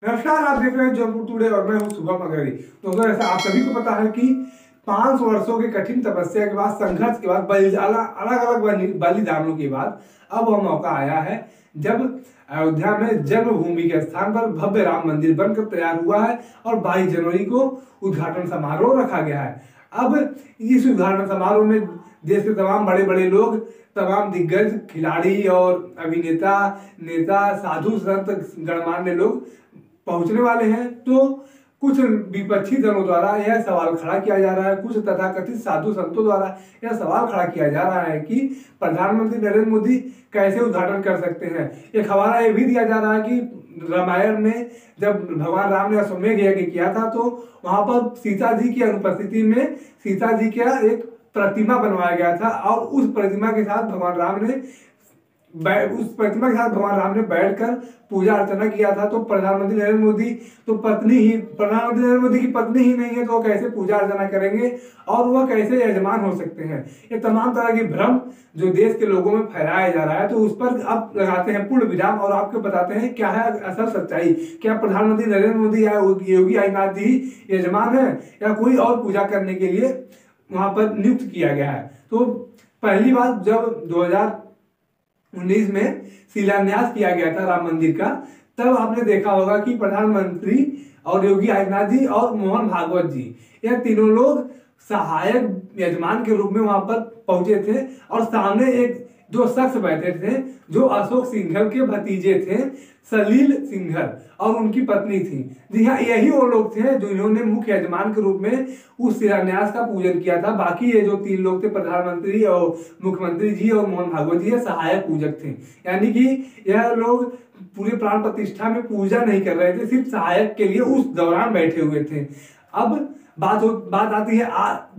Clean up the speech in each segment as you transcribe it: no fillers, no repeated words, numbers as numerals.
नमस्कार, आप देख रहे हैं जयपुर टुडे और मैं हूं शुभम अग्रणी। दोस्तों, ऐसा आप सभी को पता है कि 500 वर्षों की कठिन तपस्या के बाद, संघर्ष के बाद, अलग अलग बलिदानों के बाद अब वह मौका आया है जब अयोध्या में जन्मभूमि के स्थान पर भव्य राम मंदिर बनकर तैयार हुआ है और 22 जनवरी को उद्घाटन समारोह रखा गया है। अब इस उद्घाटन समारोह में देश के तमाम बड़े बड़े लोग, तमाम दिग्गज खिलाड़ी और अभिनेता, नेता, साधु संत, गणमान्य लोग पहुंचने वाले हैं। तो कुछ विपक्षी दलों द्वारा यह सवाल खड़ा किया जा रहा है, कुछ तथाकथित साधु संतों द्वारा यह सवाल खड़ा किया जा रहा है कि प्रधानमंत्री नरेंद्र मोदी कैसे उद्घाटन कर सकते हैं। एक हवाला यह भी दिया जा रहा है कि रामायण में जब भगवान राम ने अश्वमेध यज्ञ किया था तो वहां पर सीता जी की अनुपस्थिति में सीता जी का एक प्रतिमा बनवाया गया था और उस प्रतिमा के साथ भगवान राम ने बैठकर पूजा अर्चना किया था। तो प्रधानमंत्री नरेंद्र मोदी की पत्नी ही नहीं है तो वो कैसे पूजा अर्चना करेंगे और वह कैसे यजमान हो सकते हैं। ये तमाम तरह की भ्रम जो देश के लोगों में फैलाया जा रहा है, तो उस पर अब लगाते हैं पूर्ण विराम और आपको बताते हैं क्या है असल सच्चाई। क्या प्रधानमंत्री नरेंद्र मोदी या योगी आदित्यनाथ जी यजमान है या कोई और पूजा करने के लिए वहां पर नियुक्त किया गया है। तो पहली बार जब 2019 में शिलान्यास किया गया था राम मंदिर का, तब आपने देखा होगा कि प्रधानमंत्री और योगी आदित्यनाथ जी और मोहन भागवत जी, यह तीनों लोग सहायक यजमान के रूप में वहां पर पहुंचे थे और सामने एक जो शख्स बैठे थे जो अशोक सिंघल के भतीजे थे, सलील सिंघल, और उनकी पत्नी थी। जी हाँ, यही वो लोग थे जिन्होंने मुख्य यजमान के रूप में उस शिलान्यास का पूजन किया था। बाकी ये जो तीन लोग थे, प्रधानमंत्री और मुख्यमंत्री जी और मोहन भागवत जी, ये सहायक पूजक थे। यानी कि यह लोग पूरे प्राण प्रतिष्ठा में पूजा नहीं कर रहे थे, सिर्फ सहायक के लिए उस दौरान बैठे हुए थे। अब बात आती है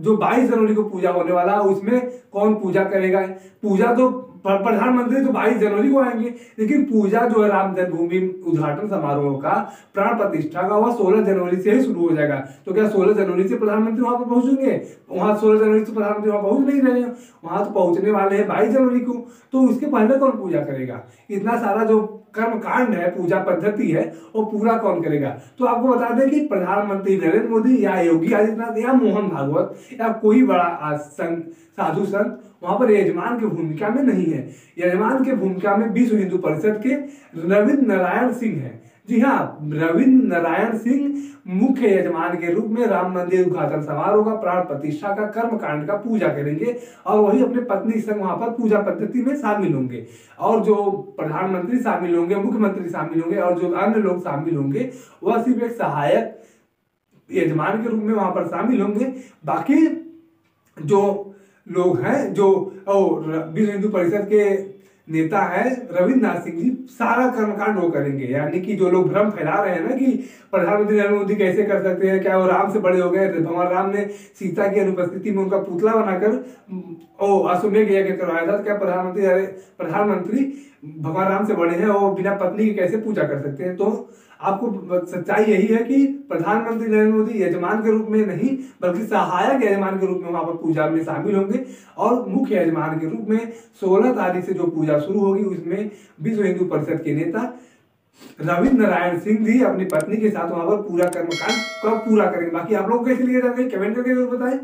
जो 22 जनवरी को पूजा होने वाला है, उसमें कौन पूजा करेगा। पूजा तो प्रधानमंत्री तो 22 जनवरी को आएंगे, लेकिन पूजा जो है राम जन्मभूमि उद्घाटन समारोह का, प्राण प्रतिष्ठा का, वह 16 जनवरी से ही शुरू हो जाएगा। तो क्या 16 जनवरी से प्रधानमंत्री वहां पर पहुंचेंगे? वहां 16 जनवरी से प्रधानमंत्री वहां पहुंच नहीं रहे हैं, वहां तो पहुंचने वाले हैं 22 जनवरी को। तो उसके पहले कौन पूजा करेगा? इतना सारा जो कर्म कांड है, पूजा पद्धति है, वो पूरा कौन करेगा? तो आपको बता दें कि प्रधानमंत्री नरेंद्र मोदी या योगी आदित्यनाथ या मोहन भागवत या कोई बड़ा साधु संत वहां पर यजमान की भूमिका में नहीं है। यजमान की भूमिका में विश्व हिंदू परिषद के रविंद्र नारायण सिंह है। जी हाँ, रविंद्र नारायण सिंह मुख्य यजमान के रूप में राम मंदिर उद्घाटन समारोह का, प्राण प्रतिष्ठा का, कर्म कांड का पूजा करेंगे और वही अपने पत्नी संग वहां पर पूजा पद्धति में शामिल होंगे। और जो प्रधानमंत्री शामिल होंगे, मुख्यमंत्री शामिल होंगे और जो अन्य लोग शामिल होंगे वह सिर्फ एक सहायक यजमान के रूप में वहां पर शामिल होंगे। बाकी जो लोग हैं, जो विश्व हिंदू परिषद के नेता है रविंद्र नाथ सिंह जी, सारा कर्मकांड वो करेंगे। यानी कि जो लोग भ्रम फैला रहे हैं ना कि प्रधानमंत्री नरेंद्र मोदी कैसे कर सकते हैं, क्या वो राम से बड़े हो गए? भगवान राम ने सीता की अनुपस्थिति में उनका पुतला बनाकर अश्वमेध यज्ञ करवाया था। क्या प्रधानमंत्री भगवान राम से बड़े हैं, वो बिना पत्नी के कैसे पूजा कर सकते हैं? तो आपको सच्चाई यही है कि प्रधानमंत्री नरेंद्र मोदी यजमान के रूप में नहीं बल्कि सहायक यजमान के रूप में वहां पर पूजा में शामिल होंगे और मुख्य यजमान के रूप में 16 तारीख से जो पूजा शुरू होगी उसमें विश्व हिंदू परिषद के नेता रविंद्र नारायण सिंह जी अपनी पत्नी के साथ वहां पर पूरा कर्मकांड पूरा करेंगे। बाकी आप लोग कैसे लिए जाते हैं, कमेंट करके जरूर बताएं।